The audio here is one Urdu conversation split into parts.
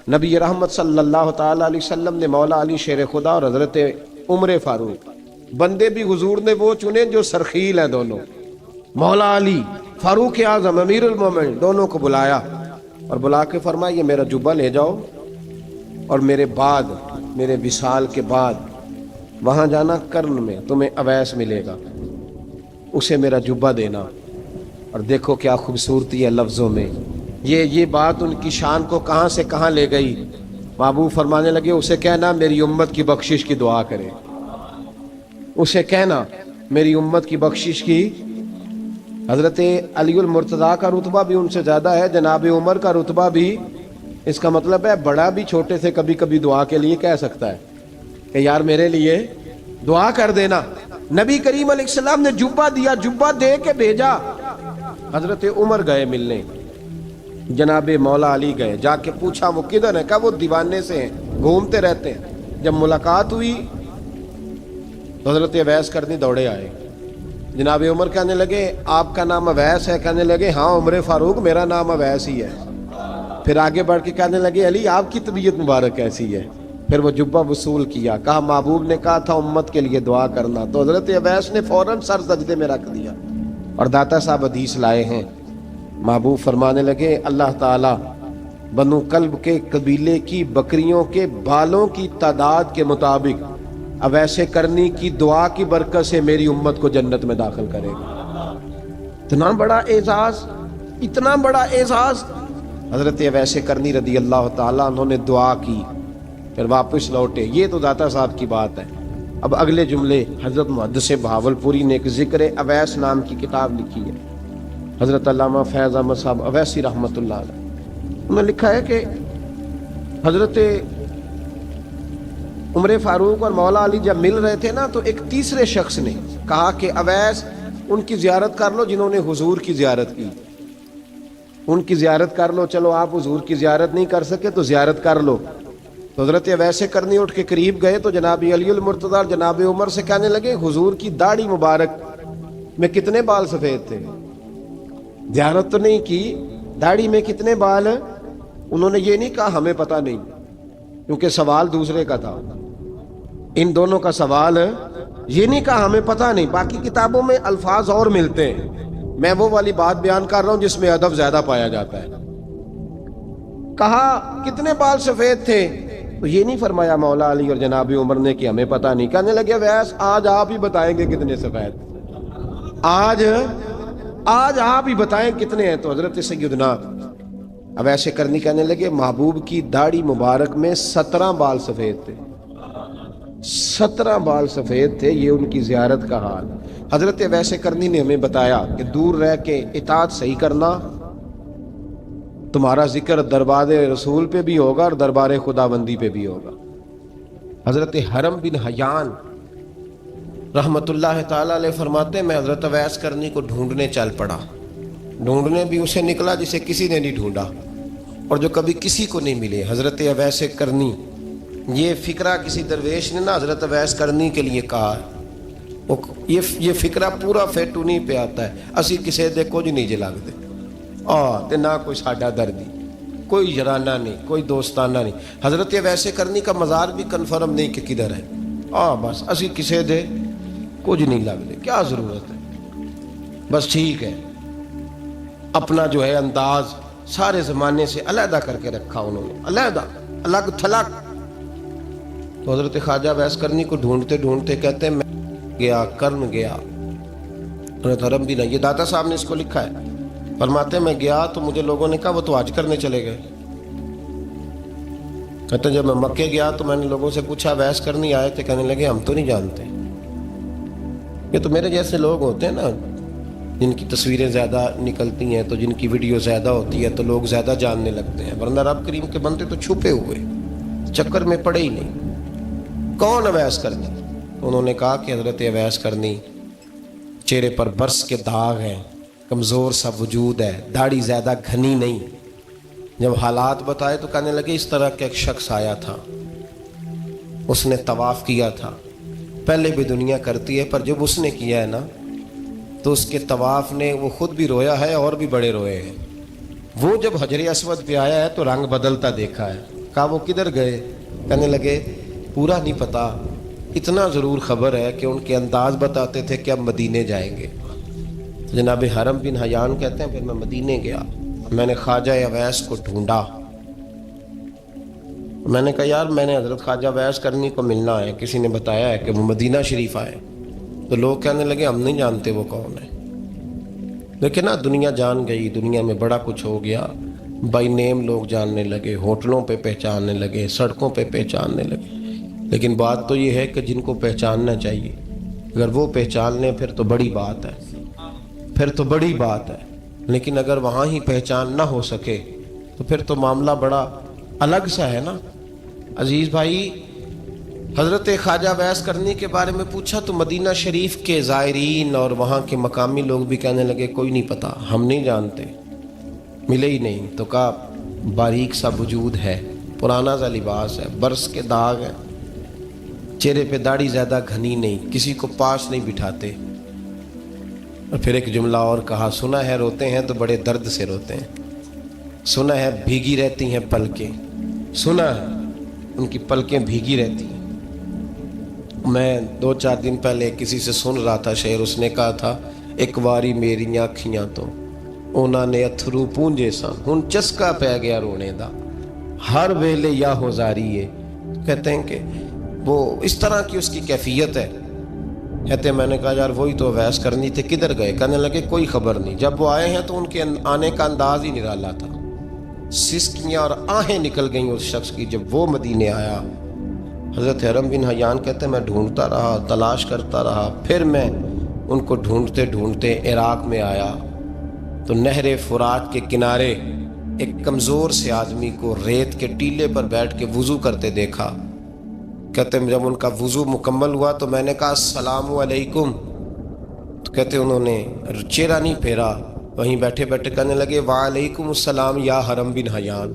نبی رحمت صلی اللہ تعالی علیہ وسلم نے مولا علی شیر خدا اور حضرت عمر فاروق، بندے بھی حضور نے وہ چنے جو سرخیل ہیں دونوں، مولا علی فاروق اعظم امیر المومنین، دونوں کو بلایا اور بلا کے فرمایا یہ میرا جبہ لے جاؤ اور میرے بعد، میرے وصال کے بعد وہاں جانا کرن میں تمہیں اویس ملے گا، اسے میرا جبہ دینا۔ اور دیکھو کیا خوبصورتی ہے لفظوں میں، یہ بات ان کی شان کو کہاں سے کہاں لے گئی۔ محبوب فرمانے لگے اسے کہنا میری امت کی بخشش کی دعا کرے، اسے کہنا میری امت کی بخشش کی۔ حضرت علی المرتضیٰ کا رتبہ بھی ان سے زیادہ ہے، جناب عمر کا رتبہ بھی، اس کا مطلب ہے بڑا بھی چھوٹے سے کبھی کبھی دعا کے لیے کہہ سکتا ہے کہ یار میرے لیے دعا کر دینا۔ نبی کریم علیہ السلام نے جبہ دیا، جبہ دے کے بھیجا۔ حضرت عمر گئے ملنے، جناب مولا علی گئے، جا کے پوچھا وہ کدھر ہے، کہا وہ دیوانے سے ہیں، گھومتے رہتے ہیں۔ جب ملاقات ہوئی تو حضرت اویس کرنی دوڑے آئے، جناب عمر کہنے لگے آپ کا نام اویس ہے؟ کہنے لگے ہاں عمر فاروق میرا نام اویس ہی ہے۔ پھر آگے بڑھ کے کہنے لگے علی آپ کی طبیعت مبارک کیسی ہے؟ پھر وہ جبہ وصول کیا، کہا محبوب نے کہا تھا امت کے لیے دعا کرنا، تو حضرت اویس نے فوراً سر سجدے میں رکھ دیا۔ اور داتا صاحب حدیث لائے ہیں، محبوب فرمانے لگے اللہ تعالیٰ بنو کلب کے قبیلے کی بکریوں کے بالوں کی تعداد کے مطابق اویس کرنی کی دعا کی برکت سے میری امت کو جنت میں داخل کرے گا۔ اتنا بڑا اعزاز، اتنا بڑا اعزاز۔ حضرت اویس کرنی رضی اللہ تعالیٰ انہوں نے دعا کی، پھر واپس لوٹے۔ یہ تو داتا صاحب کی بات ہے۔ اب اگلے جملے حضرت محدث بہاولپوری نے ایک ذکر اویس نام کی کتاب لکھی ہے، حضرت علامہ فیض احمد صاحب اویسی رحمۃ اللہ علیہ، انہوں نے لکھا ہے کہ حضرت عمر فاروق اور مولا علی جب مل رہے تھے نا تو ایک تیسرے شخص نے کہا کہ اویس ان کی زیارت کر لو جنہوں نے حضور کی زیارت کی، ان کی زیارت کر لو، چلو آپ حضور کی زیارت نہیں کر سکے تو زیارت کر لو۔ تو حضرت اویس کرنی اٹھ کے قریب گئے تو جناب علی المرتضیٰ اور جناب عمر سے کہنے لگے حضور کی داڑھی مبارک میں کتنے بال سفید تھے؟ زیارت تو نہیں کی، داڑھی میں کتنے بال؟ انہوں نے یہ نہیں کہا ہمیں پتہ نہیں، کیونکہ سوال دوسرے کا تھا، ان دونوں کا سوال یہ نہیں کہا ہمیں پتہ نہیں۔ باقی کتابوں میں الفاظ اور ملتے ہیں، میں وہ والی بات بیان کر رہا ہوں جس میں ادب زیادہ پایا جاتا ہے۔ کہا کتنے بال سفید تھے؟ تو یہ نہیں فرمایا مولا علی اور جناب عمر نے کہ ہمیں پتہ نہیں، کہنے لگے ویس آج آپ ہی بتائیں گے کتنے سفید، آج آپ ہی بتائیں کتنے ہیں۔ تو حضرت سیدنا اویس کرنی کہنے لگے محبوب کی داڑھی مبارک میں 17 بال سفید تھے، 17 بال سفید تھے، یہ ان کی زیارت کا حال۔ حضرت اویس کرنی نے ہمیں بتایا کہ دور رہ کے اطاعت صحیح کرنا، تمہارا ذکر دربار رسول پہ بھی ہوگا اور دربار خداوندی پہ بھی ہوگا۔ حضرت حرم بن حیان رحمت اللہ تعالیٰ علیہ فرماتے ہیں میں حضرت اویس کرنی کو ڈھونڈنے چل پڑا، ڈھونڈنے بھی اسے نکلا جسے کسی نے نہیں ڈھونڈا اور جو کبھی کسی کو نہیں ملے۔ حضرت اویس کرنی، یہ فکرہ کسی درویش نے نا حضرت اویس کرنی کے لیے کہا ہے، یہ فکرہ پورا فیٹونی پہ آتا ہے، اسی کسے دے کچھ نہیں جے لگتے تے نہ کوئی ساڈا دردی، کوئی یارانہ نہیں، کوئی دوستانہ نہیں۔ حضرت اویس کرنی کا مزار بھی کنفرم نہیں کہ کدھر ہے، بس اسی کسے دے کچھ نہیں لگتے، کیا ضرورت ہے، بس ٹھیک ہے۔ اپنا جو ہے انداز سارے زمانے سے علیحدہ کر کے رکھا انہوں نے، علیحدہ، الگ تھلگ۔ تو حضرت خواجہ اویس کرنی کو ڈھونڈتے ڈھونڈتے کہتے ہیں میں گیا، کرن گیا، حضرت حرم بھی نہیں، یہ داتا صاحب نے اس کو لکھا ہے، فرماتے ہیں میں گیا تو مجھے لوگوں نے کہا وہ تو حج کرنے چلے گئے۔ کہتے ہیں جب میں مکے گیا تو میں نے لوگوں سے پوچھا اویس کرنی آئے تھے؟ کہنے لگے ہم تو نہیں جانتے۔ یہ تو میرے جیسے لوگ ہوتے ہیں نا جن کی تصویریں زیادہ نکلتی ہیں تو جن کی ویڈیو زیادہ ہوتی ہے تو لوگ زیادہ جاننے لگتے ہیں، ورنہ رب کریم کے بندے تو چھپے ہوئے چکر میں پڑے ہی نہیں۔ کون اویس کرنی؟ انہوں نے کہا کہ حضرت اویس کرنی، چہرے پر برس کے داغ ہیں، کمزور سا وجود ہے، داڑھی زیادہ گھنی نہیں۔ جب حالات بتائے تو کہنے لگے اس طرح کا ایک شخص آیا تھا، اس نے طواف کیا تھا، پہلے بھی دنیا کرتی ہے پر جب اس نے کیا ہے نا تو اس کے طواف نے وہ خود بھی رویا ہے اور بھی بڑے روئے ہیں۔ وہ جب حجر اسود پہ آیا ہے تو رنگ بدلتا دیکھا ہے، کہا وہ کدھر گئے؟ کہنے لگے پورا نہیں پتا، اتنا ضرور خبر ہے کہ ان کے انداز بتاتے تھے کہ اب مدینے جائیں گے۔ جناب حرم بن حیان کہتے ہیں پھر میں مدینے گیا، میں نے خواجہ اویس کو ڈھونڈا، میں نے کہا یار میں نے حضرت خواجہ اویس کرنی کو ملنا ہے، کسی نے بتایا ہے کہ وہ مدینہ شریف آئے، تو لوگ کہنے لگے ہم نہیں جانتے وہ کون ہے۔ لیکن نا دنیا جان گئی، دنیا میں بڑا کچھ ہو گیا، بائی نیم لوگ جاننے لگے، ہوٹلوں پہ پہچاننے لگے، سڑکوں پہ پہچاننے لگے۔ لیکن بات تو یہ ہے کہ جن کو پہچاننا چاہیے اگر وہ پہچان لیں پھر تو بڑی بات ہے، پھر تو بڑی بات ہے۔ لیکن اگر وہاں ہی پہچان نہ ہو سکے تو پھر تو معاملہ بڑا الگ سا ہے نا۔ عزیز بھائی، حضرت خواجہ اویس کرنی کے بارے میں پوچھا تو مدینہ شریف کے زائرین اور وہاں کے مقامی لوگ بھی کہنے لگے کوئی نہیں پتا، ہم نہیں جانتے، ملے ہی نہیں۔ تو کہا باریک سا وجود ہے، پرانا سا لباس ہے، برس کے داغ ہے، چہرے پہ داڑھی زیادہ گھنی نہیں، کسی کو پاس نہیں بٹھاتے۔ اور پھر ایک جملہ اور کہا، سنا ہے روتے ہیں تو بڑے درد سے روتے ہیں، سنا ہے بھیگی رہتی ہیں پلکیں، سنا ہے ان کی پلکیں بھیگی رہتی ہیں۔ میں 2-4 دن پہلے کسی سے سن رہا تھا شعر، اس نے کہا تھا ایک واری میری آنکھیاں تو انہوں نے اتھرو پونجے سن، ہن چسکا پہ گیا رونے دا، ہر ویلے یا ہوزاری ہے۔ کہتے ہیں کہ وہ اس طرح کی اس کی کیفیت ہے۔ کہتے ہیں میں نے کہا یار وہی تو اویس کرنی تھے، کدھر گئے؟ کہنے لگے کوئی خبر نہیں، جب وہ آئے ہیں تو ان کے آنے کا انداز ہی نرالا تھا، سسکیاں اور آہیں نکل گئیں اس شخص کی جب وہ مدینے آیا۔ حضرت حرم بن حیان کہتے ہیں میں ڈھونڈتا رہا، تلاش کرتا رہا، پھر میں ان کو ڈھونڈتے ڈھونڈتے عراق میں آیا تو نہر فرات کے کنارے ایک کمزور سے آدمی کو ریت کے ٹیلے پر بیٹھ کے وضو کرتے دیکھا۔ کہتے ہیں جب ان کا وضو مکمل ہوا تو میں نے کہا السلام علیکم، تو کہتے ہیں انہوں نے چہرہ نہیں پھیرا، وہیں بیٹھے بیٹھے کہنے لگے وعلیکم السلام یا حرم بن حیان،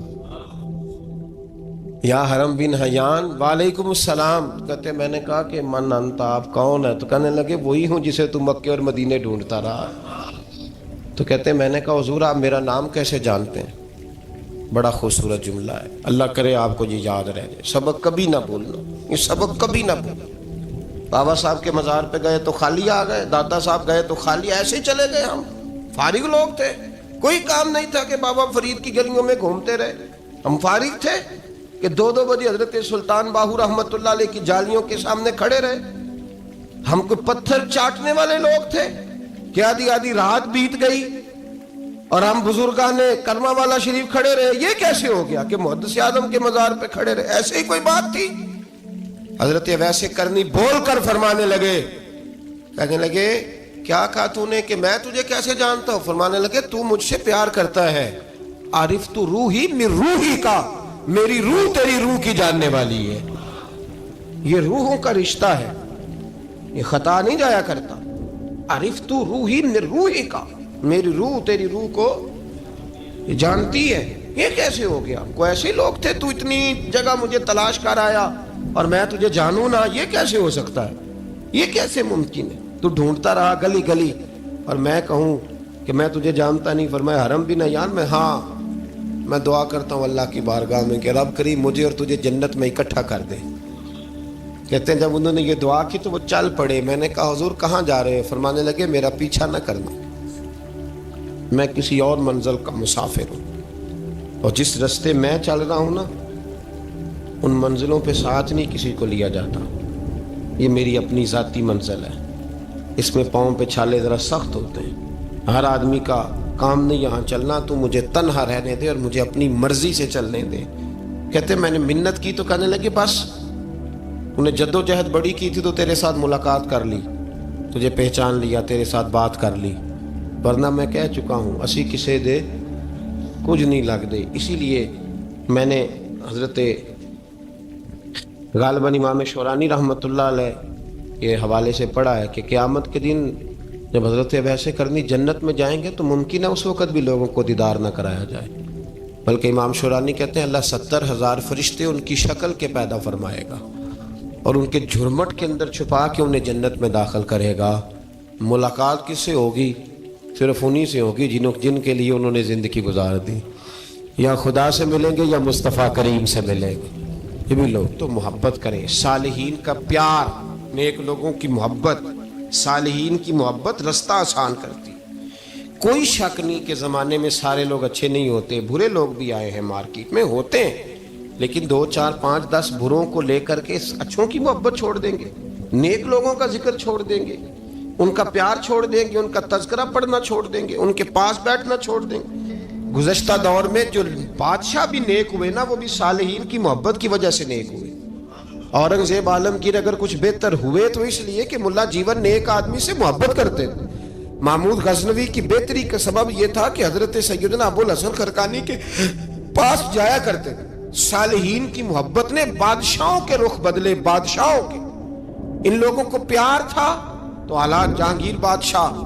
یا حرم بن حیان وعلیکم السلام۔ کہتے ہیں میں نے کہا کہ من انت، آپ کون ہے؟ تو کہنے لگے وہی ہوں جسے تم مکے اور مدینے ڈھونڈتا رہا۔ تو کہتے ہیں میں نے کہا حضور آپ میرا نام کیسے جانتے ہیں؟ بڑا خوبصورت جملہ ہے، اللہ کرے آپ کو یہ یاد رہ جائے، سبق کبھی نہ بھولنا، یہ سبق کبھی نہ بھولنا۔ بابا صاحب کے مزار پہ گئے تو خالی آ گئے، دادا صاحب گئے تو خالی، ایسے ہی چلے گئے، ہم فارغ لوگ تھے، کوئی کام نہیں تھا کہ بابا فرید کی گلیوں میں گھومتے رہے، ہم فارغ تھے کہ 2 بجے حضرت سلطان باہو رحمت اللہ علیہ کی جالیوں کے سامنے کھڑے رہے۔ ہم کوئی پتھر چاٹنے والے لوگ تھے کہ آدھی رات بیت گئی اور ہم بزرگان کرما والا شریف کھڑے رہے؟ یہ کیسے ہو گیا کہ محدث اعظم کے مزار پہ کھڑے رہے؟ ایسے ہی کوئی بات تھی؟ حضرت اویس کرنی بول کر فرمانے لگے، کہنے لگے کیا کہا تو نے کہ میں تجھے کیسے جانتا ہوں؟ فرمانے لگے تو مجھ سے پیار کرتا ہے، عارف تو روحی من روحی کا، میری روح تیری روح کی جاننے والی ہے، یہ روحوں کا رشتہ ہے، یہ خطا نہیں جایا کرتا۔ عارف تو روحی من روحی کا، میری روح تیری روح کو جانتی ہے۔ یہ کیسے ہو گیا؟ کوئی ایسے لوگ تھے تو اتنی جگہ مجھے تلاش کر آیا اور میں تجھے جانوں نہ؟ یہ کیسے ہو سکتا ہے؟ یہ کیسے ممکن ہے؟ تو ڈھونڈتا رہا گلی گلی اور میں کہوں کہ میں تجھے جانتا نہیں؟ فرمایا حرم بن حیان میں، ہاں میں دعا کرتا ہوں اللہ کی بارگاہ میں کہ رب کریم مجھے اور تجھے جنت میں اکٹھا کر دے۔ کہتے ہیں جب انہوں نے یہ دعا کی تو وہ چل پڑے۔ میں نے کہا حضور کہاں جا رہے ہیں؟ فرمانے لگے میرا پیچھا نہ کرنا، میں کسی اور منزل کا مسافر ہوں، اور جس رستے میں چل رہا ہوں نا ان منزلوں پہ ساتھ نہیں کسی کو لیا جاتا، یہ میری اپنی ذاتی منزل ہے، اس میں پاؤں پہ چھالے ذرا سخت ہوتے ہیں، ہر آدمی کا کام نہیں یہاں چلنا، تو مجھے تنہا رہنے دے اور مجھے اپنی مرضی سے چلنے دے۔ کہتے میں نے منت کی تو کہنے لگے بس انہیں جد و جہد بڑی کی تھی تو تیرے ساتھ ملاقات کر لی، تجھے پہچان لیا، تیرے ساتھ بات کر لی، ورنہ میں کہہ چکا ہوں اسی کسے دے کچھ نہیں لگ دے۔ اسی لیے میں نے حضرت غالباً امام شورانی رحمۃ اللہ علیہ کے حوالے سے پڑھا ہے کہ قیامت کے دن جب حضرت اویس کرنی جنت میں جائیں گے تو ممکن ہے اس وقت بھی لوگوں کو دیدار نہ کرایا جائے، بلکہ امام شورانی کہتے ہیں اللہ 70,000 فرشتے ان کی شکل کے پیدا فرمائے گا اور ان کے جھرمٹ کے اندر چھپا کے انہیں جنت میں داخل کرے گا۔ ملاقات کس سے ہوگی؟ صرف انہی سے ہوگی جن کے لیے انہوں نے زندگی گزار دی۔ یا خدا سے ملیں گے یا مصطفیٰ کریم سے ملیں گے. یہ بھی لوگ تو محبت کریں. صالحین کا پیار، نیک لوگوں کی محبت، صالحین کی محبت رستہ آسان کرتی. کوئی شک نہیں کہ زمانے میں سارے لوگ اچھے نہیں ہوتے، برے لوگ بھی آئے ہیں مارکیٹ میں، ہوتے ہیں، لیکن 2 4 5 10 بروں کو لے کر کے اچھوں کی محبت چھوڑ دیں گے، نیک لوگوں کا ذکر چھوڑ دیں گے، ان کا پیار چھوڑ دیں گے، ان کا تذکرہ پڑھنا چھوڑ دیں گے، ان کے پاس بیٹھنا چھوڑ دیں گے. گزشتہ دور میں جو بادشاہ بھی نیک ہوئے نا، وہ بھی صالحین کی محبت کی وجہ سے نیک ہوئے. اورنگزیب عالمگیر اگر کچھ بہتر ہوئے تو اس لیے کہ ملا جیون نیک آدمی سے محبت کرتے تھے. محمود غزنوی کی بہتری کا سبب یہ تھا کہ حضرت سیدنا ابوالحسن خرقانی کے پاس جایا کرتے تھے. صالحین کی محبت نے بادشاہوں کے رخ بدلے، بادشاہوں کے. ان لوگوں کو پیار تھا تو اعلیٰ جہانگیر بادشاہ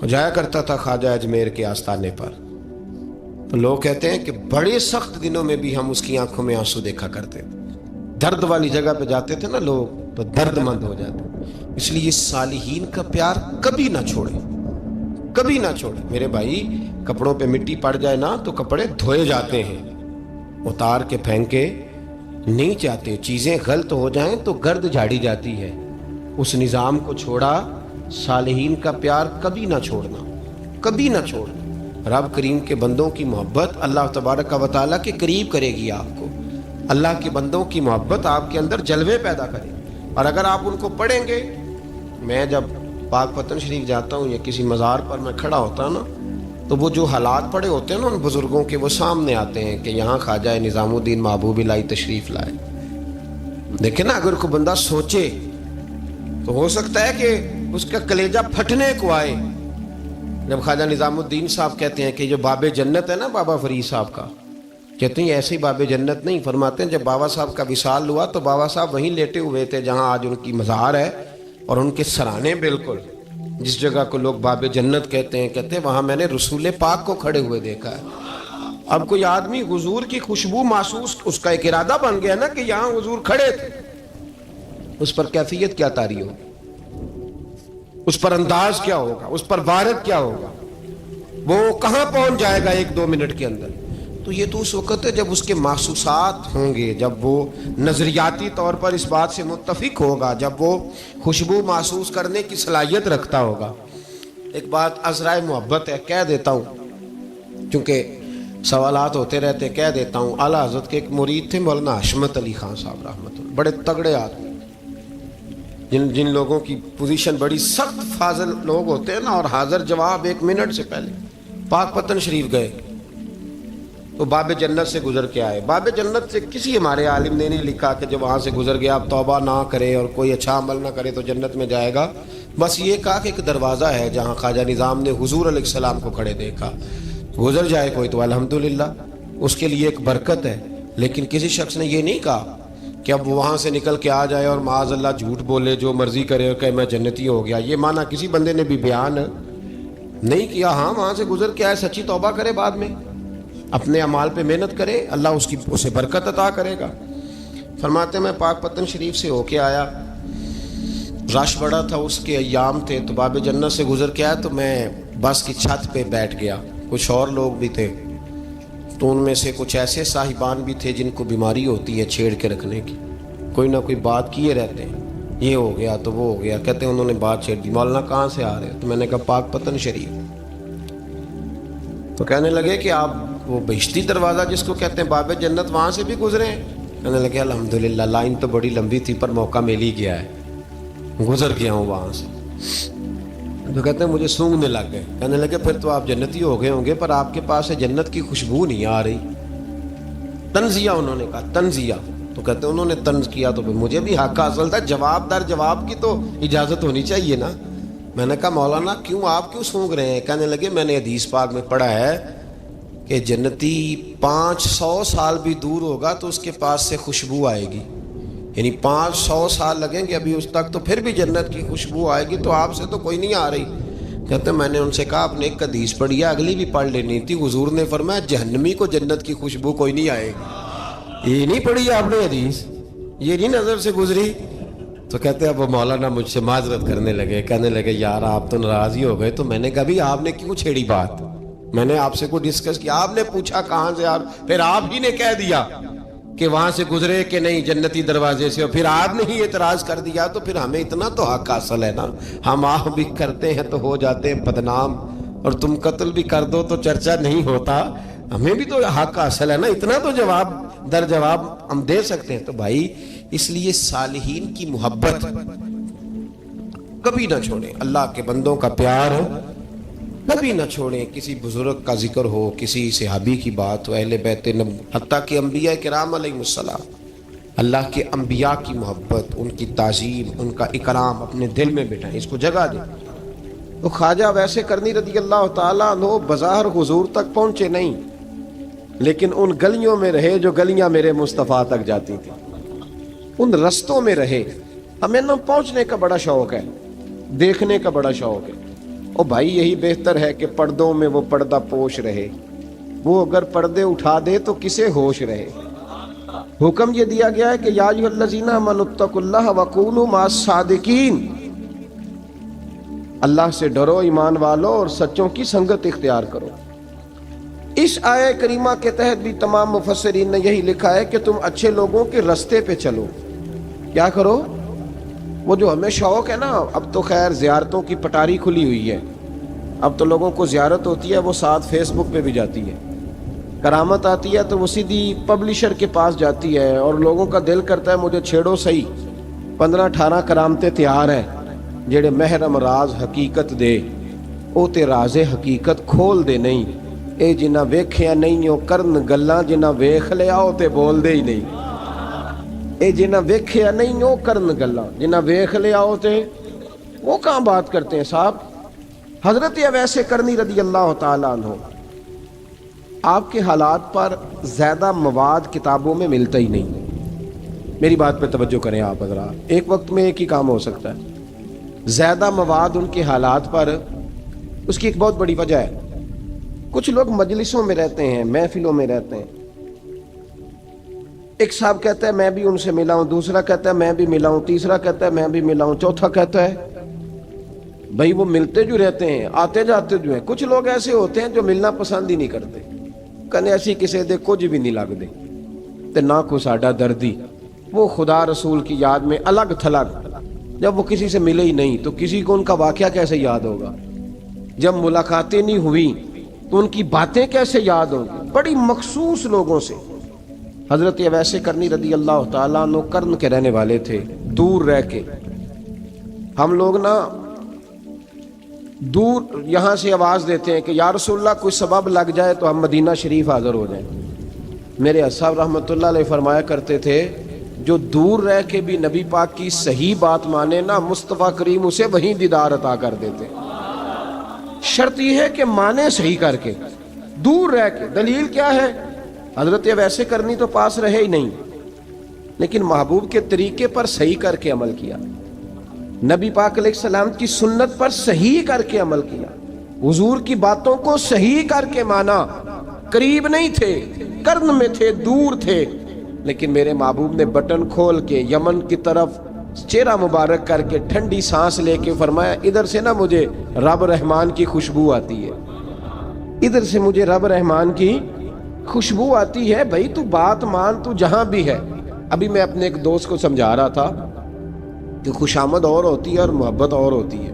جایا کرتا تھا خواجہ اجمیر کے آستانے پر. تو لوگ کہتے ہیں کہ بڑے سخت دنوں میں بھی ہم اس کی آنکھوں میں آنسو دیکھا کرتے تھے. درد والی جگہ پہ جاتے تھے نا لوگ تو درد مند ہو جاتے. اس لیے صالحین کا پیار کبھی نہ چھوڑے، کبھی نہ چھوڑے. میرے بھائی کپڑوں پہ مٹی پڑ جائے نا تو کپڑے دھوئے جاتے ہیں، اتار کے پھینکے نہیں چاہتے. چیزیں غلط ہو جائیں تو گرد جھاڑی جاتی ہے. اس نظام کو چھوڑا. صالحین کا پیار کبھی نہ چھوڑنا، کبھی نہ چھوڑنا. رب کریم کے بندوں کی محبت اللہ تبارک و تعالیٰ کے قریب کرے گی آپ کو. اللہ کے بندوں کی محبت آپ کے اندر جلوے پیدا کرے. اور اگر آپ ان کو پڑھیں گے، میں جب پاک پتن شریف جاتا ہوں یا کسی مزار پر میں کھڑا ہوتا ہوں نا، تو وہ جو حالات پڑے ہوتے ہیں نا ان بزرگوں کے، وہ سامنے آتے ہیں کہ یہاں خواجہ نظام الدین محبوب الہی تشریف لائے. دیکھیں نا، اگر کوئی بندہ سوچے تو ہو سکتا ہے کہ اس کا کلیجہ پھٹنے کو آئے جب خواجہ نظام الدین صاحب کہتے ہیں کہ جو باب جنت ہے نا بابا فرید صاحب کا، کہتے ہیں ایسے ہی باب جنت نہیں. فرماتے ہیں جب بابا صاحب کا وصال ہوا تو بابا صاحب وہیں لیٹے ہوئے تھے جہاں آج ان کی مزار ہے، اور ان کے سرانے بالکل جس جگہ کو لوگ باب جنت کہتے ہیں وہاں میں نے رسول پاک کو کھڑے ہوئے دیکھا ہے. اب کوئی آدمی حضور کی خوشبو محسوس، اس کا ایک ارادہ بن گیا نا کہ یہاں حضور کھڑے تھے، اس پر کیفیت کیا طاری ہو، اس پر انداز کیا ہوگا، اس پر وارد کیا ہوگا، وہ کہاں پہنچ جائے گا 1 2 منٹ کے اندر. تو یہ تو اس وقت ہے جب اس کے محسوسات ہوں گے، جب وہ نظریاتی طور پر اس بات سے متفق ہوگا، جب وہ خوشبو محسوس کرنے کی صلاحیت رکھتا ہوگا. ایک بات عذرائے محبت ہے، کہہ دیتا ہوں کیونکہ سوالات ہوتے رہتے، کہہ دیتا ہوں. اعلیٰ حضرت کے ایک مرید تھے مولانا حشمت علی خان صاحب رحمۃ اللہ، بڑے تگڑے آدمی، جن لوگوں کی پوزیشن بڑی سخت فاضل لوگ ہوتے ہیں نا، اور حاضر جواب 1 منٹ سے پہلے. پاک پتن شریف گئے تو باب جنت سے گزر کے آئے. باب جنت سے کسی ہمارے عالم نے نہیں لکھا کہ جب وہاں سے گزر گیا اب توبہ نہ کرے اور کوئی اچھا عمل نہ کرے تو جنت میں جائے گا. بس یہ کہا کہ ایک دروازہ ہے جہاں خواجہ نظام نے حضور علیہ السلام کو کھڑے دیکھا، گزر جائے کوئی تو الحمدللہ اس کے لیے ایک برکت ہے. لیکن کسی شخص نے یہ نہیں کہا کہ اب وہاں سے نکل کے آ جائے اور معاذ اللہ جھوٹ بولے، جو مرضی کرے اور کہ میں جنتی ہو گیا. یہ معنی کسی بندے نے بھی بیان نہیں کیا. ہاں وہاں سے گزر کے آئے، سچی توبہ کرے، بعد میں اپنے اعمال پہ محنت کرے، اللہ اسے برکت عطا کرے گا. فرماتے میں پاک پتن شریف سے ہو کے آیا، رش بڑا تھا، اس کے ایام تھے، تو باب جنت سے گزر کے آیا تو میں بس کی چھت پہ بیٹھ گیا. کچھ اور لوگ بھی تھے، تو ان میں سے کچھ ایسے صاحبان بھی تھے جن کو بیماری ہوتی ہے چھیڑ کے رکھنے کی، کوئی نہ کوئی بات کیے رہتے ہیں، یہ ہو گیا تو وہ ہو گیا. کہتے ہیں انہوں نے بات چھیڑ دی، مولانا کہاں سے آ رہے ہیں؟ تو میں نے کہا پاک پتن شریف. تو کہنے لگے کہ آپ وہ بہشتی دروازہ جس کو کہتے ہیں باب جنت، وہاں سے بھی گزرے ہیں؟ کہنے لگے الحمدللہ، لائن تو بڑی لمبی تھی پر موقع مل ہی گیا ہے، گزر گیا ہوں وہاں سے. تو کہتے ہیں مجھے سونگنے لگ گئے. کہنے لگے پھر تو آپ جنتی ہو گئے ہوں گے، پر آپ کے پاس سے جنت کی خوشبو نہیں آ رہی. تنزیہ انہوں نے کہا، تنزیہ. تو کہتے ہیں انہوں نے طنز کیا تو مجھے بھی حق حاصل تھا، جواب در جواب کی تو اجازت ہونی چاہیے نا. میں نے کہا مولانا آپ کیوں سونگ رہے ہیں؟ کہنے لگے میں نے حدیث پاک میں پڑھا ہے کہ جنتی 500 سال بھی دور ہوگا تو اس کے پاس سے خوشبو آئے گی، یعنی 500 سال لگیں گے ابھی اس تک تو پھر بھی جنت کی خوشبو آئے گی. تو آپ سے تو کوئی نہیں آ رہی. کہتے میں نے ان سے کہا آپ نے ایک حدیث پڑھی ہے، اگلی بھی پڑھ لینی تھی. حضور نے فرمایا جہنمی کو جنت کی خوشبو کوئی نہیں آئے گی. یہ نہیں پڑھی آپ نے حدیث، یہ نہیں نظر سے گزری. تو کہتے اب وہ مولانا مجھ سے معذرت کرنے لگے، کہنے لگے یار آپ تو ناراض ہی ہو گئے. تو میں نے کہا بھی آپ نے کیوں چھیڑی بات؟ میں نے آپ سے کوئی ڈسکس کیا؟ آپ نے پوچھا کہاں سے، پھر آپ ہی نے کہہ دیا کہ وہاں سے گزرے کہ نہیں جنتی دروازے سے، اور پھر آپ نے ہی اعتراض کر دیا، تو پھر ہمیں اتنا تو حق حاصل ہے نا، ہم آپ بھی کرتے ہیں تو ہو جاتے ہیں بدنام، اور تم قتل بھی کر دو تو چرچا نہیں ہوتا، ہمیں بھی تو حق حاصل ہے نا، اتنا تو جواب در جواب ہم دے سکتے ہیں۔ تو بھائی اس لیے صالحین کی محبت کبھی نہ چھوڑیں، اللہ کے بندوں کا پیار کبھی نہ چھوڑیں، کسی بزرگ کا ذکر ہو، کسی صحابی کی بات ہو، اہل بیت نبی، حتیٰ کہ انبیاء کرام علیہ السلام، اللہ کے انبیاء کی محبت، ان کی تعظیم، ان کا اکرام اپنے دل میں بٹھائیں، اس کو جگہ دیں۔ تو خواجہ ویسے کرنی رضی اللہ تعالیٰ عنہ بظاہر حضور تک پہنچے نہیں، لیکن ان گلیوں میں رہے جو گلیاں میرے مصطفیٰ تک جاتی تھی، ان رستوں میں رہے۔ ہمیں نہ پہنچنے کا بڑا شوق ہے، دیکھنے کا بڑا شوق ہے، اور بھائی یہی بہتر ہے کہ پردوں میں وہ پردہ پوش رہے، وہ اگر پردے اٹھا دے تو کسے ہوش رہے۔ حکم یہ دیا گیا ہے کہ یا ایھا الذین آمنوا اتقوا اللہ وکونوا مع الصادقین، اللہ سے ڈرو ایمان والو اور سچوں کی سنگت اختیار کرو۔ اس آیہ کریمہ کے تحت بھی تمام مفسرین نے یہی لکھا ہے کہ تم اچھے لوگوں کے رستے پہ چلو۔ کیا کرو؟ وہ جو ہمیں شوق ہے نا، اب تو خیر زیارتوں کی پٹاری کھلی ہوئی ہے، اب تو لوگوں کو زیارت ہوتی ہے وہ ساتھ فیس بک پہ بھی جاتی ہے، کرامت آتی ہے تو وہ سیدھی پبلشر کے پاس جاتی ہے، اور لوگوں کا دل کرتا ہے مجھے چھیڑو صحیح، 15-18 کرامتیں تیار ہیں، جڑے محرم راز حقیقت دے او تے راز حقیقت کھول دے نہیں، اے جنہ ویکھیا نہیں او کرن گلاں، جنہ ویکھ لیا او تے بول دے ہی نہیں، اے جنہ ویکھیا نہیں او کرن گلاں، جنہ ویکھ لیا او تے وہ کہاں بات کرتے ہیں صاحب۔ حضرت اویس کرنی رضی اللہ تعالیٰ عنہ، آپ کے حالات پر زیادہ مواد کتابوں میں ملتا ہی نہیں، میری بات پہ توجہ کریں آپ حضرات، ایک وقت میں ایک ہی کام ہو سکتا ہے۔ زیادہ مواد ان کے حالات پر، اس کی ایک بہت بڑی وجہ ہے، کچھ لوگ مجلسوں میں رہتے ہیں، محفلوں میں رہتے ہیں، ایک صاحب کہتا ہے میں بھی ان سے ملا ہوں، دوسرا کہتا ہے میں بھی ملا ہوں، تیسرا کہتا ہے میں بھی ملا ہوں، چوتھا کہتا ہے بھائی وہ ملتے جو رہتے ہیں، آتے جاتے جو ہیں۔ کچھ لوگ ایسے ہوتے ہیں جو ملنا پسند ہی نہیں کرتے، کنے ایسی کسی دے کچھ بھی نہیں لگ دے تے نہ کو ساڈا دردی، وہ خدا رسول کی یاد میں الگ تھلگ، جب وہ کسی سے ملے ہی نہیں تو کسی کو ان کا واقعہ کیسے یاد ہوگا، جب ملاقاتیں نہیں ہوئی تو ان کی باتیں کیسے یاد ہوں گی، بڑی مخصوص لوگوں سے۔ حضرت اویس کرنی رضی اللہ تعالیٰ عنہ کرن کے رہنے والے تھے، دور رہ کے۔ ہم لوگ نا دور یہاں سے آواز دیتے ہیں کہ یا رسول اللہ کوئی سبب لگ جائے تو ہم مدینہ شریف حاضر ہو جائیں۔ میرے اصحاب رحمۃ اللہ علیہ فرمایا کرتے تھے جو دور رہ کے بھی نبی پاک کی صحیح بات مانے نا، مصطفیٰ کریم اسے وہیں دیدار عطا کر دیتے۔ شرط یہ ہے کہ مانے صحیح کر کے، دور رہ کے۔ دلیل کیا ہے؟ حضرت اویس کرنی تو پاس رہے ہی نہیں، لیکن محبوب کے طریقے پر صحیح کر کے عمل کیا، نبی پاک علیہ السلام کی سنت پر صحیح کر کے عمل کیا، حضور کی باتوں کو صحیح کر کے مانا۔ قریب نہیں تھے، قرن میں تھے، دور تھے، لیکن میرے محبوب نے بٹن کھول کے یمن کی طرف چہرہ مبارک کر کے ٹھنڈی سانس لے کے فرمایا ادھر سے نا مجھے رب رحمان کی خوشبو آتی ہے، ادھر سے مجھے رب رحمان کی خوشبو آتی ہے، بھائی تو بات مان، تو جہاں بھی ہے۔ ابھی میں اپنے ایک دوست کو سمجھا رہا تھا کہ خوشامد اور ہوتی ہے اور محبت اور ہوتی ہے۔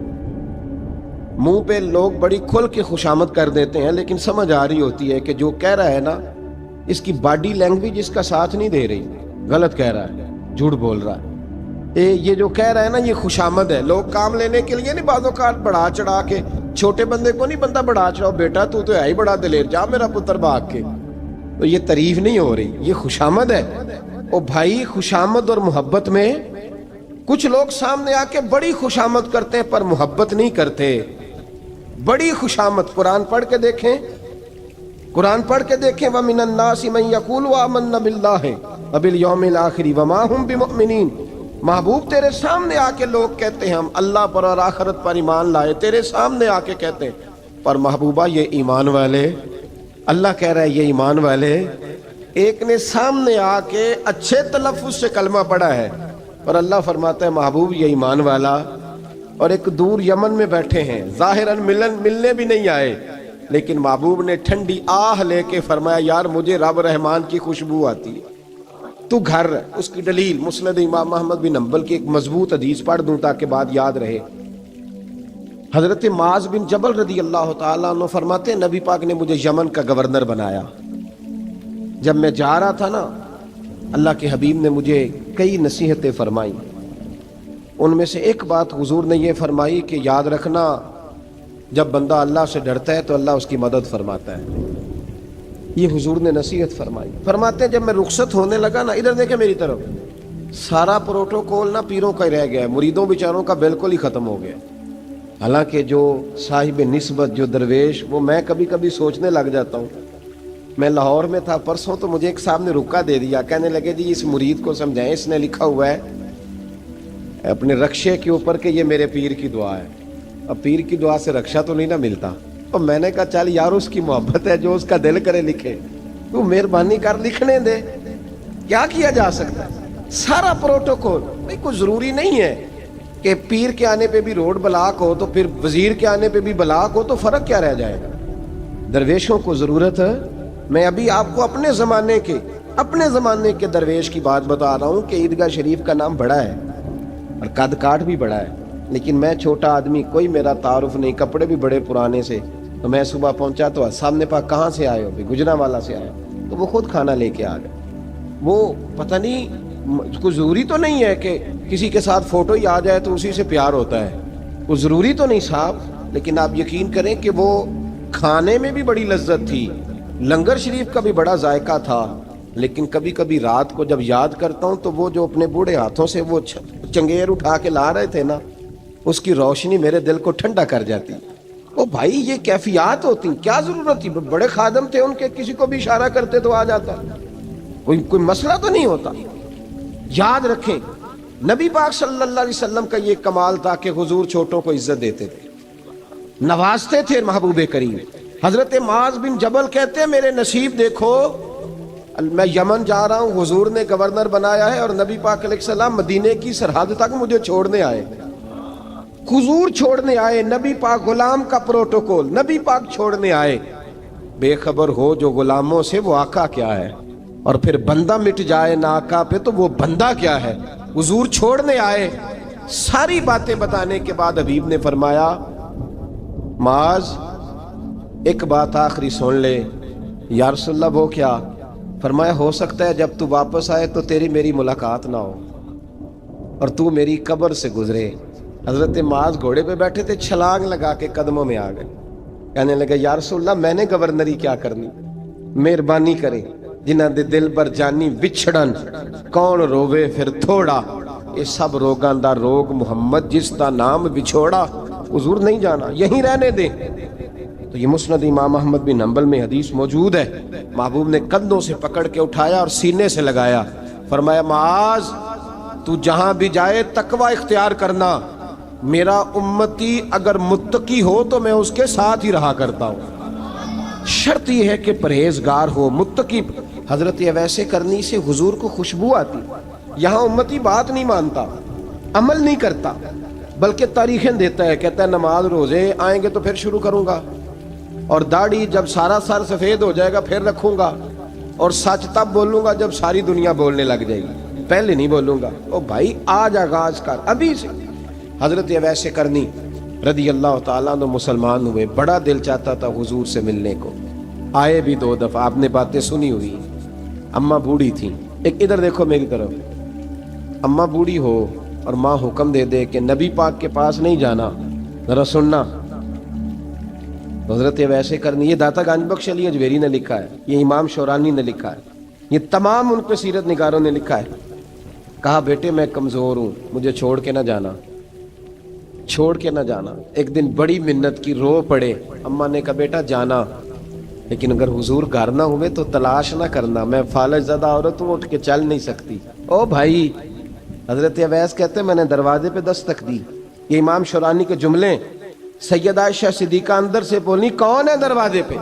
منہ پہ لوگ بڑی کھل کے خوشامد کر دیتے ہیں، لیکن سمجھ آ رہی ہوتی ہے کہ جو کہہ رہا ہے نا اس کی باڈی لینگویج اس کا ساتھ نہیں دے رہی، غلط کہہ رہا ہے، جھوٹ بول رہا ہے۔ یہ جو کہہ رہا ہے نا یہ خوشامد ہے۔ لوگ کام لینے کے لیے نہیں بعض اوقات بڑھا چڑھا کے، چھوٹے بندے کو نہیں بندہ بڑھا چڑھاؤ، بیٹا تو ہے ہی بڑا دلیر، جا میرا پتر بھاگ کے، تو یہ تعریف نہیں ہو رہی، یہ خوشامد ہے۔ او بھائی خوشامد اور محبت میں کچھ لوگ سامنے آ کے بڑی خوشامد کرتے ہیں پر محبت نہیں کرتے۔ بڑی خوشامد قرآن پڑھ کے دیکھیں، قرآن پڑھ کے دیکھیں وَمِنَ النَّاسِ مَن يَقُولُ آمَنَّا بِاللَّهِ وَبِالْيَوْمِ الْآخِرِ وَمَا هُمْ بِمُؤْمِنِينَ۔ محبوب تیرے سامنے آ کے لوگ کہتے ہیں ہم اللہ پر اور آخرت پر ایمان لائے، تیرے سامنے آ کے کہتے ہیں، پر محبوبہ یہ ایمان والے، اللہ کہہ رہا ہے یہ ایمان والے۔ ایک نے سامنے آ کے اچھے تلفظ سے کلمہ پڑھا ہے اور اللہ فرماتا ہے محبوب یہ ایمان والا، اور ایک دور یمن میں بیٹھے ہیں، ظاہراً ملنے بھی نہیں آئے، لیکن محبوب نے ٹھنڈی آہ لے کے فرمایا یار مجھے رب رحمان کی خوشبو آتی ہے، تو گھر رہ۔ اس کی دلیل مسند امام محمد بن حنبل کی ایک مضبوط حدیث پڑھ دوں تاکہ بات یاد رہے۔ حضرت معاذ بن جبل رضی اللہ تعالیٰ عنہ فرماتے ہیں نبی پاک نے مجھے یمن کا گورنر بنایا۔ جب میں جا رہا تھا نا، اللہ کے حبیب نے مجھے کئی نصیحتیں فرمائیں، ان میں سے ایک بات حضور نے یہ فرمائی کہ یاد رکھنا جب بندہ اللہ سے ڈرتا ہے تو اللہ اس کی مدد فرماتا ہے۔ یہ حضور نے نصیحت فرمائی۔ فرماتے ہیں جب میں رخصت ہونے لگا نا، ادھر دیکھیں میری طرف، سارا پروٹوکول نا پیروں کا ہی رہ گیا ہے، مریدوں بیچاروں کا بالکل ہی ختم ہو گیا۔ حالانکہ جو صاحب نسبت جو درویش، وہ میں کبھی کبھی سوچنے لگ جاتا ہوں۔ میں لاہور میں تھا پرسوں، تو مجھے ایک صاحب نے رکا دے دیا، کہنے لگے جی اس مرید کو سمجھائیں، اس نے لکھا ہوا ہے اپنے رکشے کے اوپر کہ یہ میرے پیر کی دعا ہے۔ اب پیر کی دعا سے رکشہ تو نہیں نہ ملتا، تو میں نے کہا چل یار اس کی محبت ہے، جو اس کا دل کرے لکھے، تو مہربانی کر لکھنے دے، کیا کیا جا سکتا ہے۔ سارا پروٹوکول بھائی کوئی ضروری نہیں ہے کہ پیر کے آنے پہ بھی روڈ بلاک ہو تو پھر وزیر کے آنے پہ بھی بلاک ہو، تو فرق کیا رہ جائے گا۔ درویشوں کو ضرورت ہے۔ میں ابھی آپ کو اپنے زمانے کے درویش کی بات بتا رہا ہوں کہ عیدگاہ شریف کا نام بڑا ہے اور قد کاٹ بھی بڑا ہے، لیکن میں چھوٹا آدمی، کوئی میرا تعارف نہیں، کپڑے بھی بڑے پرانے سے، تو میں صبح پہنچا تو سامنے پاک کہاں سے آئے ہو؟ بھی گجرا والا سے آئے، تو وہ خود کھانا لے کے آ گئے۔ وہ پتہ نہیں، کوئی ضروری تو نہیں ہے کہ کسی کے ساتھ فوٹو ہی آ جائے تو اسی سے پیار ہوتا ہے، وہ ضروری تو نہیں صاحب، لیکن آپ یقین کریں کہ وہ کھانے میں بھی بڑی لذت تھی، لنگر شریف کا بھی بڑا ذائقہ تھا۔ لیکن کبھی کبھی رات کو جب یاد کرتا ہوں تو وہ جو اپنے بوڑھے ہاتھوں سے وہ چنگیر اٹھا کے لا رہے تھے نا، اس کی روشنی میرے دل کو ٹھنڈا کر جاتی۔ او بھائی یہ کیفیات ہوتی، کیا ضرورت تھی؟ بڑے خادم تھے ان کے، کسی کو بھی اشارہ کرتے تو آ جاتا، کوئی مسئلہ تو نہیں ہوتا۔ یاد رکھیں نبی پاک صلی اللہ علیہ وسلم کا یہ کمال تھا کہ حضور چھوٹوں کو عزت دیتے تھے، نوازتے تھے محبوب کریم۔ حضرت معاذ بن جبل کہتے ہیں میرے نصیب دیکھو، میں یمن جا رہا ہوں، حضور نے گورنر بنایا ہے، اور نبی پاک علیہ السلام مدینے کی سرحد تک مجھے چھوڑنے آئے، حضور چھوڑنے آئے، نبی پاک غلام کا پروٹوکول، نبی پاک چھوڑنے آئے۔ بے خبر ہو جو غلاموں سے وہ آقا کیا ہے، اور پھر بندہ مٹ جائے نہ آقا پہ تو وہ بندہ کیا ہے۔ حضور چھوڑنے آئے، ساری باتیں بتانے کے بعد حبیب نے فرمایا معاذ ایک بات آخری سن لے۔ یا رسول اللہ وہ کیا؟ فرمایا ہو سکتا ہے جب تو واپس آئے تو تیری میری ملاقات نہ ہو اور تو میری قبر سے گزرے۔ حضرت معاذ گھوڑے پہ بیٹھے تھے، چھلانگ لگا کے قدموں میں آ گئے، کہنے لگے یا رسول اللہ میں نے گورنری کیا کرنی، مہربانی کرے، جنہاں دے دل بر جانی وچھڑن، کون روے پھر تھوڑا، یہ سب روگاں دا روگ محمد جس دا نام بچھوڑا۔ حضور نہیں جانا، یہیں رہنے دیں۔ تو یہ مسند امام احمد بن حنبل میں حدیث موجود ہے۔ محبوب نے کندھوں سے پکڑ کے اٹھایا اور سینے سے لگایا، فرمایا معاذ تو جہاں بھی جائے تقوی اختیار کرنا، میرا امتی اگر متقی ہو تو میں اس کے ساتھ ہی رہا کرتا ہوں، شرط یہ ہے کہ پرہیزگار ہو، متقی۔ حضرت اویس کرنی سے حضور کو خوشبو آتی۔ یہاں امتی بات نہیں مانتا، عمل نہیں کرتا، بلکہ تاریخیں دیتا ہے، کہتا ہے نماز روزے آئیں گے تو پھر شروع کروں گا، اور داڑھی جب سارا سر سفید ہو جائے گا پھر رکھوں گا، اور سچ تب بولوں گا جب ساری دنیا بولنے لگ جائے گی، پہلے نہیں بولوں گا۔ او بھائی آج آغاز کر ابھی سے۔ حضرت اویس کرنی رضی اللہ تعالیٰ عنہ مسلمان ہوئے، بڑا دل چاہتا تھا حضور سے ملنے کو، آئے بھی 2 دفعہ، آپ نے باتیں سنی ہوئی۔ اماں بوڑھی تھیں، ایک ادھر دیکھو میری طرف، اماں بوڑھی ہو اور ماں حکم دے دے کہ نبی پاک کے پاس نہیں جانا، ذرا سننا۔ حضرت ویسے کرنی، یہ داتا گنج بخش علی اجویری نے لکھا ہے، یہ امام شورانی نے لکھا ہے، یہ تمام ان پہ سیرت نگاروں نے لکھا ہے۔ کہا بیٹے میں کمزور ہوں، مجھے چھوڑ کے نہ جانا، چھوڑ کے نہ جانا۔ ایک دن بڑی منت کی، رو پڑے، اماں نے کہا بیٹا جانا، لیکن اگر حضور گھر نہ ہوئے تو تلاش نہ کرنا، میں فالج زدہ عورت ہوں، اٹھ کے چل نہیں سکتی۔ او بھائی، حضرت اویس کہتے ہیں میں نے دروازے پہ دستک دی، یہ امام شورانی کے جملے۔ سیدہ عائشہ صدیقہ اندر سے بولی کون ہے دروازے پہ؟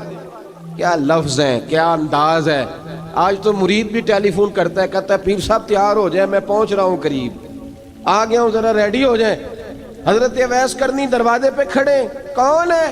کیا لفظ ہیں، کیا انداز ہے۔ آج تو مرید بھی ٹیلی فون کرتا ہے، کہتا ہے پیر صاحب تیار ہو جائے، میں پہنچ رہا ہوں، قریب آ گیا ہوں، ذرا ریڈی ہو جائیں۔ حضرت اویس کرنی دروازے پہ کھڑے، کون ہے؟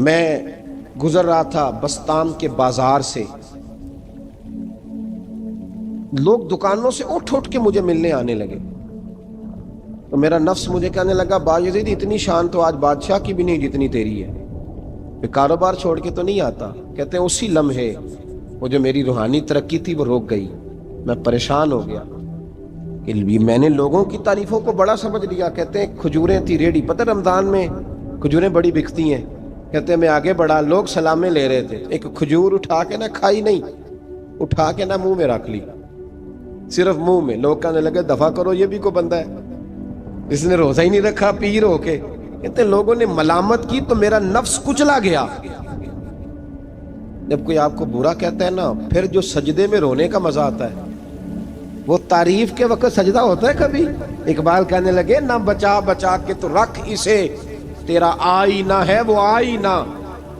میں گزر رہا تھا بستان کے بازار سے، لوگ دکانوں سے اٹھ اٹھ کے مجھے ملنے آنے لگے، تو میرا نفس مجھے کہنے لگا بایزید اتنی شان تو آج بادشاہ کی بھی نہیں جتنی تیری ہے، میں کاروبار چھوڑ کے تو نہیں آتا۔ کہتے ہیں اسی لمحے وہ جو میری روحانی ترقی تھی وہ روک گئی، میں پریشان ہو گیا کہ میں نے لوگوں کی تعریفوں کو بڑا سمجھ لیا۔ کہتے ہیں کھجوریں تھی ریڈی، پتہ رمضان میں کھجوریں بڑی بکتی ہیں، کہتے ہیں میں آگے بڑھا، لوگ سلامیں لے رہے تھے، ایک کھجور اٹھا کے نہ کھائی نہیں، اٹھا کے نہ منہ میں رکھ لی، صرف منہ میں۔ لوگ کہنے لگے دفع کرو، یہ بھی کوئی بندہ ہے، اس نے روزہ ہی نہیں رکھا، پیر ہو کے۔ کہتے ہیں لوگوں نے ملامت کی تو میرا نفس کچلا گیا۔ جب کوئی آپ کو برا کہتا ہے نا، پھر جو سجدے میں رونے کا مزہ آتا ہے، وہ تعریف کے وقت سجدہ ہوتا ہے کبھی؟ اقبال کہنے لگے نہ بچا بچا کے تو رکھ اسے، تیرا آئینہ ہے وہ آئینہ،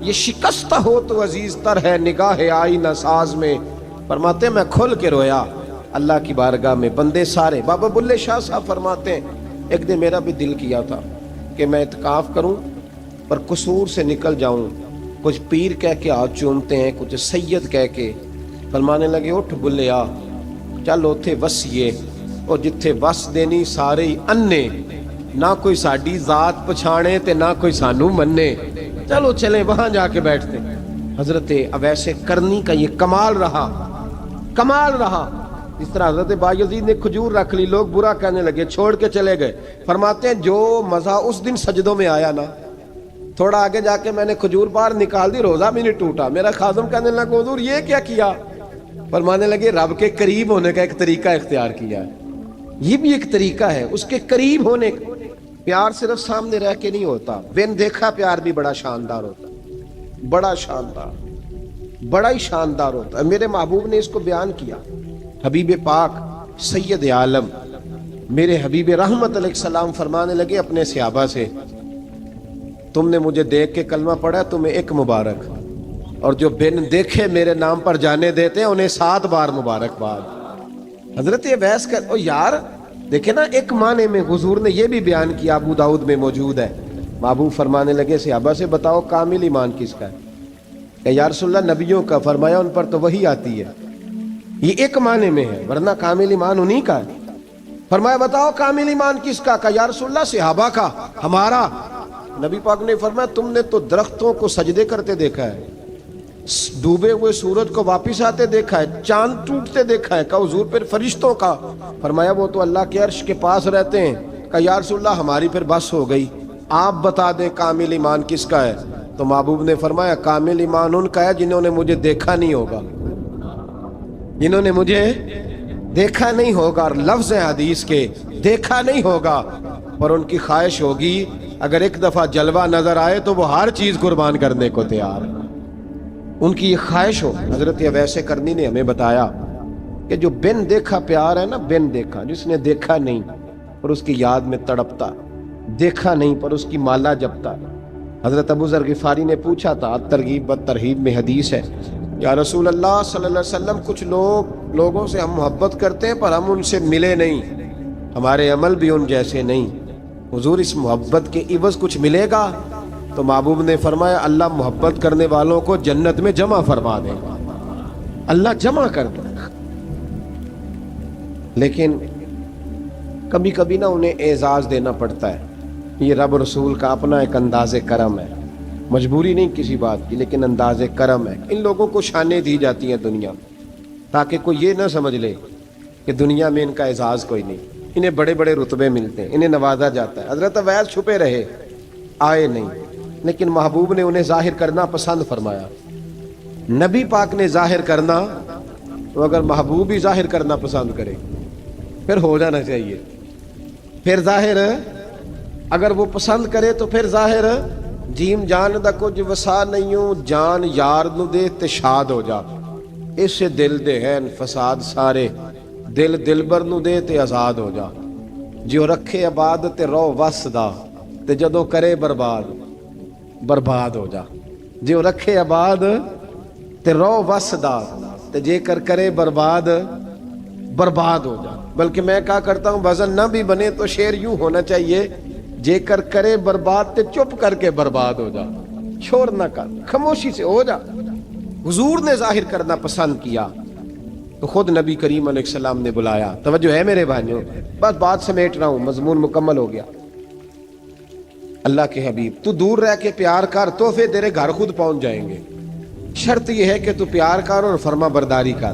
یہ شکستہ ہو تو عزیز تر ہے نگاہ آئینہ ساز میں۔ فرماتے ہیں میں کھل کے رویا اللہ کی بارگاہ میں، بندے سارے۔ بابا بلے شاہ صاحب فرماتے ہیں ایک دن میرا بھی دل کیا تھا کہ میں اعتکاف کروں پر قصور سے نکل جاؤں، کچھ پیر کہہ کے ہاتھ چومتے ہیں، کچھ سید کہہ کے۔ فرمانے لگے اٹھ بلیا چل اوتھے وسیے، اور جتھے وس دینی سارے ہی انے، نہ کوئی ساڈی ذات پچھانے تے نہ کوئی سانو منے، چلو چلیں وہاں جا کے بیٹھتے۔ حضرت اویس کرنی کا یہ کمال رہا، کمال رہا۔ اس طرح حضرت بایزید نے کھجور رکھ لی، لوگ برا کہنے لگے، چھوڑ کے چلے گئے۔ فرماتے ہیں جو مزہ اس دن سجدوں میں آیا نا، تھوڑا آگے جا کے میں نے کھجور باہر نکال دی، روزہ بھی نہیں ٹوٹا۔ میرا خادم کہنے لگا حضور یہ کیا کیا؟ فرمانے لگے رب کے قریب ہونے کا ایک طریقہ اختیار کیا ہے، یہ بھی ایک طریقہ ہے اس کے قریب ہونے کا۔ پیار صرف سامنے رہ کے نہیں ہوتا، بن دیکھا پیار بھی بڑا شاندار ہوتا ہے، بڑا شاندار، بڑا ہی شاندار ہوتا ہے۔ میرے محبوب نے اس کو بیان کیا، حبیب پاک سید عالم میرے حبیب رحمت علیہ السلام فرمانے لگے اپنے صحابہ سے، تم نے مجھے دیکھ کے کلمہ پڑھا، تمہیں ایک مبارک، اور جو بن دیکھے میرے نام پر جانے دیتے ہیں انہیں 7 بار مبارکباد۔ حضرت اویس کا او یار دیکھیں نا، ایک معنی میں حضور نے یہ بھی بیان کیا، ابو داؤد میں موجود ہے۔ محبوب فرمانے لگے صحابہ سے بتاؤ کامل ایمان کس کا ہے؟ کہ یا رسول اللہ نبیوں کا۔ فرمایا ان پر تو وہی آتی ہے، یہ ایک معنی میں ہے، ورنہ کامل ایمان انہی کا ہے۔ فرمایا بتاؤ کامل ایمان کس کا؟ کہ یا رسول اللہ صحابہ کا، ہمارا۔ نبی پاک نے فرمایا تم نے تو درختوں کو سجدے کرتے دیکھا ہے، ڈوبے ہوئے سورج کو واپس آتے دیکھا ہے، چاند ٹوٹتے دیکھا ہے۔ کہا حضور پھر فرشتوں کا؟ فرمایا وہ تو اللہ کے عرش کے پاس رہتے ہیں۔ کہا یا رسول اللہ ہماری پھر بس ہو گئی، آپ بتا دیں کامل ایمان کس کا ہے؟ تو محبوب نے فرمایا کامل ایمان ان کا ہے جنہوں نے مجھے دیکھا نہیں ہوگا، جنہوں نے مجھے دیکھا نہیں ہوگا، اور لفظ حدیث کے دیکھا نہیں ہوگا، پر ان کی خواہش ہوگی اگر ایک دفعہ جلوہ نظر آئے تو وہ ہر چیز قربان کرنے کو تیار ہے، ان کی یہ خواہش ہو۔ حضرت اویس کرنی نے ہمیں بتایا کہ جو بن دیکھا پیار ہے نا، بن دیکھا، جس نے دیکھا نہیں پر اس کی یاد میں تڑپتا، دیکھا نہیں پر اس کی مالا جپتا۔ حضرت ابو ذر غفاری نے پوچھا تھا، ترغیب و ترہیب میں حدیث ہے، یا رسول اللہ صلی اللہ علیہ وسلم کچھ لوگوں سے ہم محبت کرتے ہیں پر ہم ان سے ملے نہیں، ہمارے عمل بھی ان جیسے نہیں، حضور اس محبت کے عوض کچھ ملے گا؟ تو محبوب نے فرمایا اللہ محبت کرنے والوں کو جنت میں جمع فرما دے گا، اللہ جمع کر دے گا۔ لیکن کبھی کبھی نا انہیں اعزاز دینا پڑتا ہے، یہ رب رسول کا اپنا ایک انداز کرم ہے، مجبوری نہیں کسی بات کی، لیکن انداز کرم ہے۔ ان لوگوں کو شانیں دی جاتی ہیں دنیا، تاکہ کوئی یہ نہ سمجھ لے کہ دنیا میں ان کا اعزاز کوئی نہیں، انہیں بڑے بڑے رتبے ملتے ہیں، انہیں نوازا جاتا ہے۔ حضرت اویس چھپے رہے، آئے نہیں، لیکن محبوب نے انہیں ظاہر کرنا پسند فرمایا۔ نبی پاک نے ظاہر کرنا تو اگر محبوب ہی ظاہر کرنا پسند کرے پھر ہو جانا چاہیے، پھر ظاہر اگر وہ پسند کرے تو پھر ظاہر جیم جان دا کچھ وسا نہیں ہوں، جان یار نو دے تے شاد ہو جا، اس سے دل دے ہیں فساد سارے، دل دلبر نو دے تے آزاد ہو جا، جو رکھے آباد تے رو وس دا تے جدوں کرے برباد برباد ہو جا، جو رکھے آباد تے رو وس دا تے جے کر کرے برباد برباد ہو جا۔ بلکہ میں کہا کرتا ہوں وزن نہ بھی بنے تو شعر یوں ہونا چاہیے، جے کر کرے برباد تے چپ کر کے برباد ہو جا۔ شور نہ کر، خاموشی سے ہو جا۔ حضور نے ظاہر کرنا پسند کیا تو خود نبی کریم علیہ السلام نے بلایا۔ توجہ ہے میرے بھائیوں، بس بات سمیٹ رہا ہوں، مضمون مکمل ہو گیا۔ اللہ کے حبیب تو دور رہ کے پیار کر، تحفے تیرے گھر خود پہنچ جائیں گے، شرط یہ ہے کہ تو پیار کر اور فرما برداری کر۔